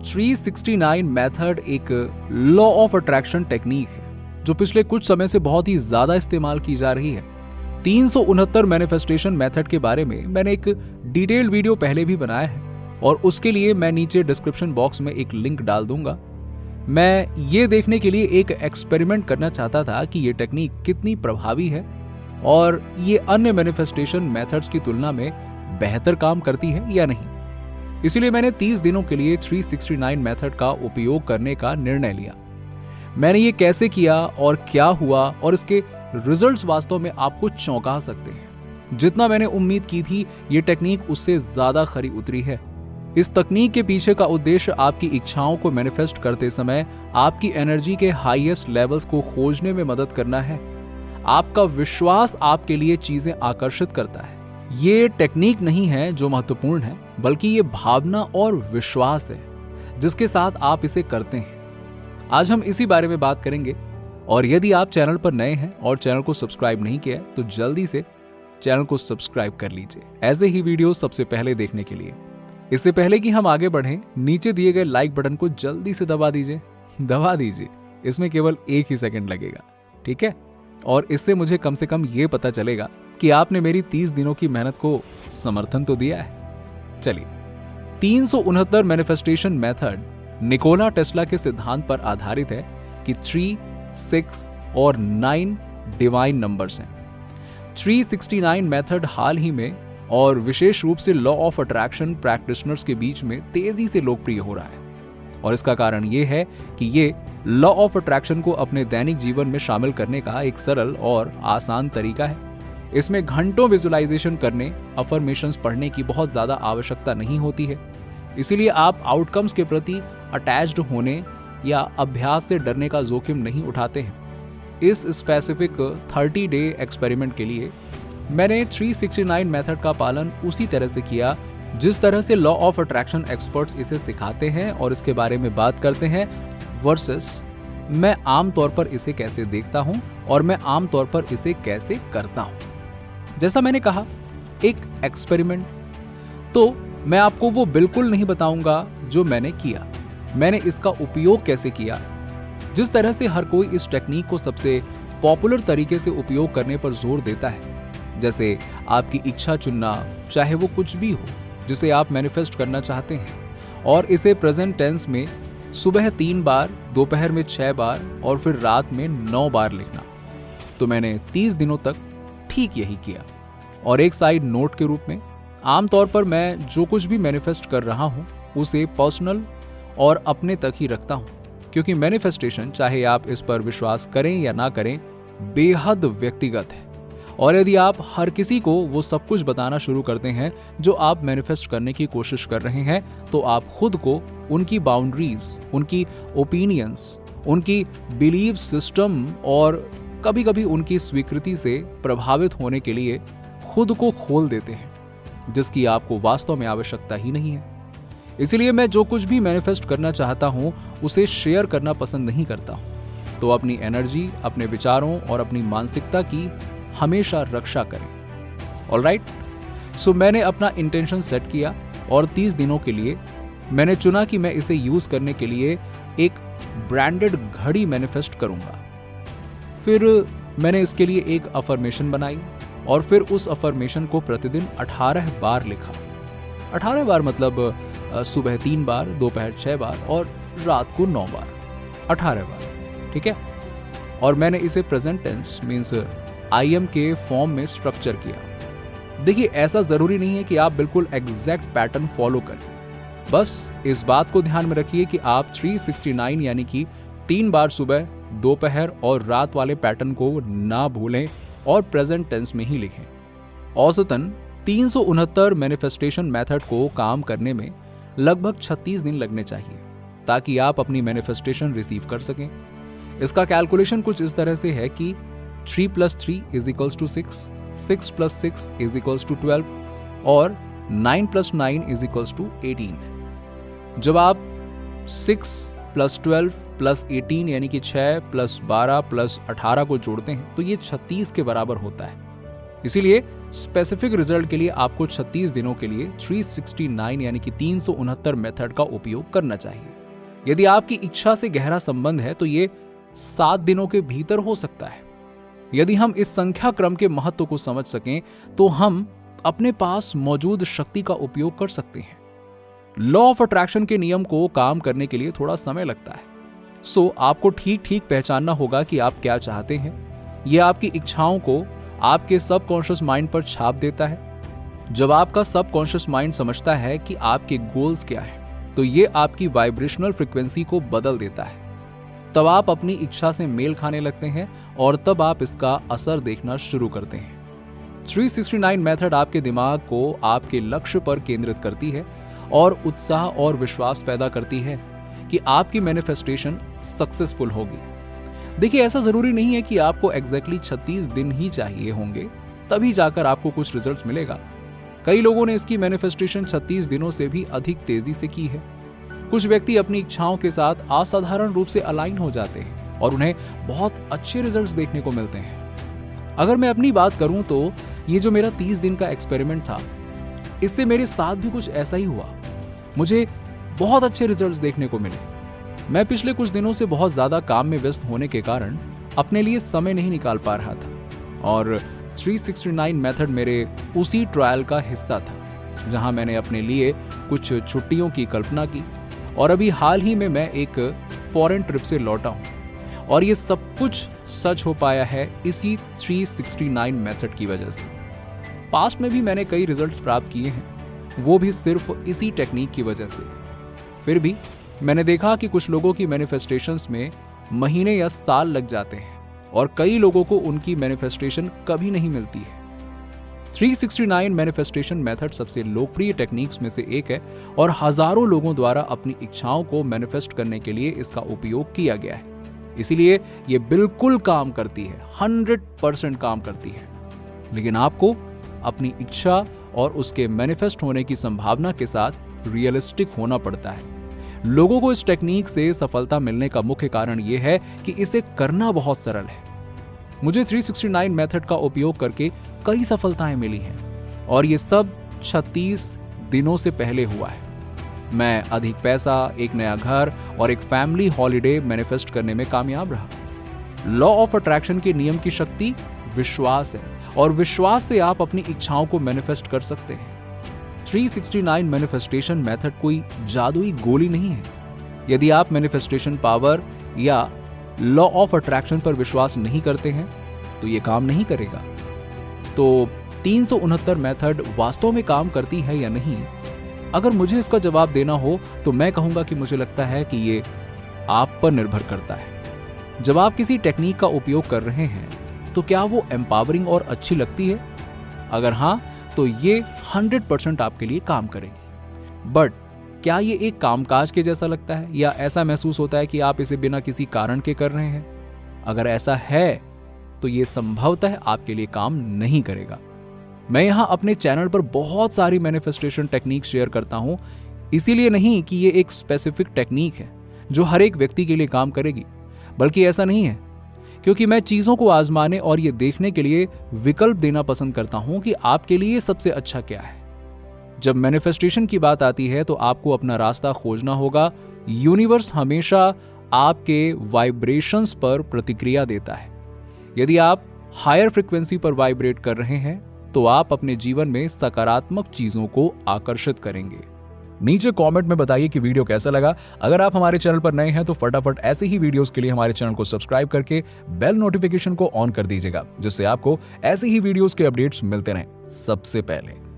369 method एक law of attraction technique है जो पिछले कुछ समय से बहुत ही ज्यादा इस्तेमाल की जा रही है। 369 मैनिफेस्टेशन मेथड के बारे में मैंने एक डिटेल्ड वीडियो पहले भी बनाया है और उसके लिए मैं नीचे डिस्क्रिप्शन बॉक्स में एक लिंक डाल दूंगा। मैं ये देखने के लिए एक एक्सपेरिमेंट करना चाहता था कि ये टेक्निक कितनी प्रभावी है और ये अन्य मैनिफेस्टेशन मेथड्स की तुलना में बेहतर काम करती है या नहीं। इसलिए मैंने 30 दिनों के लिए 369 मेथड का उपयोग करने का निर्णय लिया। मैंने ये कैसे किया और क्या हुआ और इसके रिजल्ट्स वास्तव में आपको चौंका सकते हैं। जितना मैंने उम्मीद की थी ये टेक्निक उससे ज्यादा खरी उतरी है। इस तकनीक के पीछे का उद्देश्य आपकी इच्छाओं को मैनिफेस्ट करते समय आपकी एनर्जी के हाईएस्ट लेवल्स को खोजने में मदद करना है। आपका विश्वास आपके लिए चीजें आकर्षित करता है। ये टेक्निक नहीं है जो महत्वपूर्ण है, बल्कि ये भावना और विश्वास है जिसके साथ आप इसे करते हैं। आज हम इसी बारे में बात करेंगे और यदि आप चैनल पर नए हैं और चैनल को सब्सक्राइब नहीं किया है तो जल्दी से चैनल को सब्सक्राइब कर लीजिए ऐसे ही वीडियो सबसे पहले देखने के लिए। इससे पहले कि हम आगे बढ़ें, नीचे दिए गए लाइक बटन को जल्दी से दबा दीजिए। इसमें केवल 1 ही सेकंड लगेगा, ठीक है? और इससे मुझे कम से कम ये पता चलेगा कि आपने मेरी 30 दिनों की मेहनत को समर्थन तो दिया है। चलिए, 369 मैनिफेस्टेशन मेथड निकोला टेस्ला के सिद्धांत पर आधारित है कि 3, 6 और 9 डिवाइन नंबर्स हैं। 369 मेथड हाल ही में और विशेष रूप से लॉ ऑफ अट्रैक्शन प्रैक्टिशनर्स के बीच में तेजी से लोकप्रिय हो रहा है और इसका कारण ये है कि ये लॉ ऑफ अट्रैक्शन को अपने दैनिक जीवन में शामिल करने का एक सरल और आसान तरीका है। इसमें घंटों विजुअलाइजेशन करने, अफर्मेशंस पढ़ने की बहुत ज्यादा आवश्यकता नहीं होती है। इसीलिए आप आउटकम्स के प्रति अटैच्ड होने या अभ्यास से डरने का जोखिम नहीं उठाते हैं। इस स्पेसिफिक 30 डे एक्सपेरिमेंट के लिए मैंने 369 मेथड का पालन उसी तरह से किया जिस तरह से लॉ ऑफ अट्रैक्शन एक्सपर्ट्स इसे सिखाते हैं और इसके बारे में बात करते हैं, वर्सेस मैं आमतौर पर इसे कैसे देखता हूं और मैं आमतौर पर इसे कैसे करता हूं। जैसा मैंने कहा, एक एक्सपेरिमेंट, तो मैं आपको वो बिल्कुल नहीं बताऊंगा जो मैंने किया। मैंने इसका उपयोग कैसे किया। जिस तरह से हर कोई इस टेक्निक को सबसे पॉपुलर तरीके से उपयोग करने पर जोर देता है, जैसे आपकी इच्छा चुनना, चाहे वो कुछ भी हो जिसे आप मैनिफेस्ट करना चाहते हैं, और इसे प्रेजेंट टेंस में सुबह 3 बार, दोपहर में 6 बार और फिर रात में 9 बार लिखना। तो मैंने 30 दिनों तक ठीक यही किया। और एक साइड नोट के रूप में, आमतौर पर मैं जो कुछ भी मैनिफेस्ट कर रहा हूं उसे पर्सनल और अपने तक ही रखता हूं, क्योंकि मैनिफेस्टेशन, चाहे आप इस पर विश्वास करें या ना करें, बेहद व्यक्तिगत है। और यदि आप हर किसी को वो सब कुछ बताना शुरू करते हैं जो आप मैनिफेस्ट करने की कोशिश कर रहे हैं, तो आप खुद को उनकी बाउंड्रीज, उनकी ओपिनियंस, उनकी बिलीव सिस्टम और कभी कभी उनकी स्वीकृति से प्रभावित होने के लिए खुद को खोल देते हैं, जिसकी आपको वास्तव में आवश्यकता ही नहीं है। इसलिए मैं जो कुछ भी मैनिफेस्ट करना चाहता हूं उसे शेयर करना पसंद नहीं करता हूं। तो अपनी एनर्जी, अपने विचारों और अपनी मानसिकता की हमेशा रक्षा करें। ऑलराइट, सो मैंने अपना इंटेंशन सेट किया और 30 दिनों के लिए मैंने चुना कि मैं इसे यूज करने के लिए एक ब्रांडेड घड़ी मैनिफेस्ट करूंगा। फिर मैंने इसके लिए एक अफर्मेशन बनाई और फिर उस अफर्मेशन को प्रतिदिन 18 बार लिखा। 18 बार मतलब सुबह 3 बार, दोपहर 6 बार और रात को 9 बार। 18 बार, ठीक है? और मैंने इसे present tense means I am के फॉर्म में स्ट्रक्चर किया। देखिए, ऐसा जरूरी नहीं है कि आप बिल्कुल एग्जैक्ट पैटर्न फॉलो करें। बस इस बात को ध्यान में रखिए कि आप 369 यानी कि 3 बार सुबह, दोपहर और रात वाले पैटर्न को ना भूलें और प्रेजेंट टेंस में ही लिखें। औसतन 369 मैनिफेस्टेशन मेथड को काम करने में लगभग 36 दिन लगने चाहिए ताकि आप अपनी मैनिफेस्टेशन रिसीव कर सकें। इसका कैलकुलेशन कुछ इस तरह से है कि 3 + 3 = 6, 6 + 6 = 12 और 9 + 9 = 18। जब आप 6 + 12 + 18 यानी कि 6 + 12 + 18 को जोड़ते हैं तो ये 36 के बराबर होता है। इसीलिए स्पेसिफिक रिजल्ट के लिए आपको 36 दिनों के लिए 369 यानी कि 369 मेथड का उपयोग करना चाहिए। यदि आपकी इच्छा से गहरा संबंध है तो ये 7 दिनों के भीतर हो सकता है। यदि हम इस संख्या क्रम के महत्व को समझ सकें तो हम अपने पास मौजूद शक्ति का उपयोग कर सकते हैं। लॉ ऑफ अट्रैक्शन के नियम को काम करने के लिए थोड़ा समय लगता है। आपको ठीक ठीक पहचानना होगा कि आप क्या चाहते हैं। यह आपकी इच्छाओं को आपके सबकॉन्शियस माइंड पर छाप देता है। जब आपका सबकॉन्शियस माइंड समझता है कि आपके गोल्स क्या हैं, तो ये आपकी वाइब्रेशनल फ्रीक्वेंसी को बदल देता है। तब आप अपनी इच्छा से मेल खाने लगते हैं और तब आप इसका असर देखना शुरू करते हैं। 369 मेथड आपके दिमाग को आपके लक्ष्य पर केंद्रित करती है और उत्साह और विश्वास पैदा करती है कि आपकी मैनिफेस्टेशन सक्सेसफुल होगी। देखिए, ऐसा जरूरी नहीं है कि आपको एग्जैक्टली 36 दिन ही चाहिए होंगे तभी जाकर आपको कुछ रिजल्ट्स मिलेगा। कई लोगों ने इसकी मैनिफेस्टेशन 36 दिनों से भी अधिक तेजी से की है। कुछ व्यक्ति अपनी इच्छाओं के साथ असाधारण रूप से अलाइन हो जाते हैं और उन्हें बहुत अच्छे रिजल्ट्स देखने को मिलते हैं। अगर मैं अपनी बात करूं तो ये जो मेरा 30 दिन का एक्सपेरिमेंट था, इससे मेरे साथ भी कुछ ऐसा ही हुआ। मुझे बहुत अच्छे रिजल्ट्स देखने को मिले। मैं पिछले कुछ दिनों से बहुत ज्यादा काम में व्यस्त होने के कारण अपने लिए समय नहीं निकाल पा रहा था और 369 मेथड मेरे उसी ट्रायल का हिस्सा था जहां मैंने अपने लिए कुछ छुट्टियों की कल्पना की। और अभी हाल ही में मैं एक फॉरेन ट्रिप से लौटा हूं और ये सब कुछ सच हो पाया है इसी 369 मेथड की वजह से। पास्ट में भी मैंने कई रिजल्ट्स प्राप्त किए हैं, वो भी सिर्फ इसी टेक्निक की वजह से। फिर भी मैंने देखा कि कुछ लोगों की मैनिफेस्टेशंस में महीने या साल लग जाते हैं और कई लोगों को उनकी मैनिफेस्टेशन कभी नहीं मिलती है। 369 मैनिफेस्टेशन मेथड सबसे लोकप्रिय टेक्निक्स में से एक है और हजारों लोगों द्वारा अपनी इच्छाओं को मैनिफेस्ट करने के लिए इसका उपयोग किया गया है। इसीलिए ये बिल्कुल काम करती है, 100% काम करती है। लेकिन आपको अपनी इच्छा और उसके मैनिफेस्ट होने की संभावना के साथ रियलिस्टिक होना पड़ता है। लोगों को इस टेक्निक से सफलता मिलने का मुख्य कारण यह है कि इसे करना बहुत सरल है। मुझे 369 मेथड का उपयोग करके कई सफलताएं मिली हैं और ये सब 36 दिनों से पहले हुआ है। मैं अधिक पैसा, एक नया घर और एक फैमिली हॉलिडे मैनिफेस्ट करने में कामयाब रहा। लॉ ऑफ अट्रैक्शन के नियम की शक्ति विश्वास है और विश्वास से आप अपनी इच्छाओं को मैनिफेस्ट कर सकते हैं। 369 मैनिफेस्टेशन मेथड कोई जादुई गोली नहीं है। यदि आप मैनिफेस्टेशन पावर या लॉ ऑफ अट्रैक्शन पर विश्वास नहीं करते हैं तो ये काम नहीं करेगा। तो 369 मेथड वास्तव में काम करती है या नहीं? अगर मुझे इसका जवाब देना हो तो मैं कहूंगा कि मुझे लगता है कि ये आप पर निर्भर करता है। जब आप किसी टेक्निक का उपयोग कर रहे हैं तो क्या वो एम्पावरिंग और अच्छी लगती है? अगर हां, तो ये 100% आपके लिए काम करेगी। बट क्या ये एक कामकाज के जैसा लगता है या ऐसा महसूस होता है कि आप इसे बिना किसी कारण के कर रहे हैं? अगर ऐसा है तो ये संभवतः आपके लिए काम नहीं करेगा। मैं यहां अपने चैनल पर बहुत सारी मैनिफेस्टेशन टेक्निक शेयर करता हूं, इसीलिए नहीं कि ये एक स्पेसिफिक टेक्निक है जो हर एक व्यक्ति के लिए काम करेगी, बल्कि ऐसा नहीं है, क्योंकि मैं चीजों को आजमाने और ये देखने के लिए विकल्प देना पसंद करता हूं कि आपके लिए सबसे अच्छा क्या है। जब मैनिफेस्टेशन की बात आती है तो आपको अपना रास्ता खोजना होगा। यूनिवर्स हमेशा आपके वाइब्रेशंस पर प्रतिक्रिया देता है। यदि आप हायर फ्रीक्वेंसी पर वाइब्रेट कर रहे हैं तो आप अपने जीवन में सकारात्मक चीजों को आकर्षित करेंगे। नीचे कमेंट में बताइए कि वीडियो कैसा लगा। अगर आप हमारे चैनल पर नए हैं तो फटाफट ऐसे ही वीडियोस के लिए हमारे चैनल को सब्सक्राइब करके बेल नोटिफिकेशन को ऑन कर दीजिएगा, जिससे आपको ऐसे ही वीडियोस के अपडेट्स मिलते रहें सबसे पहले।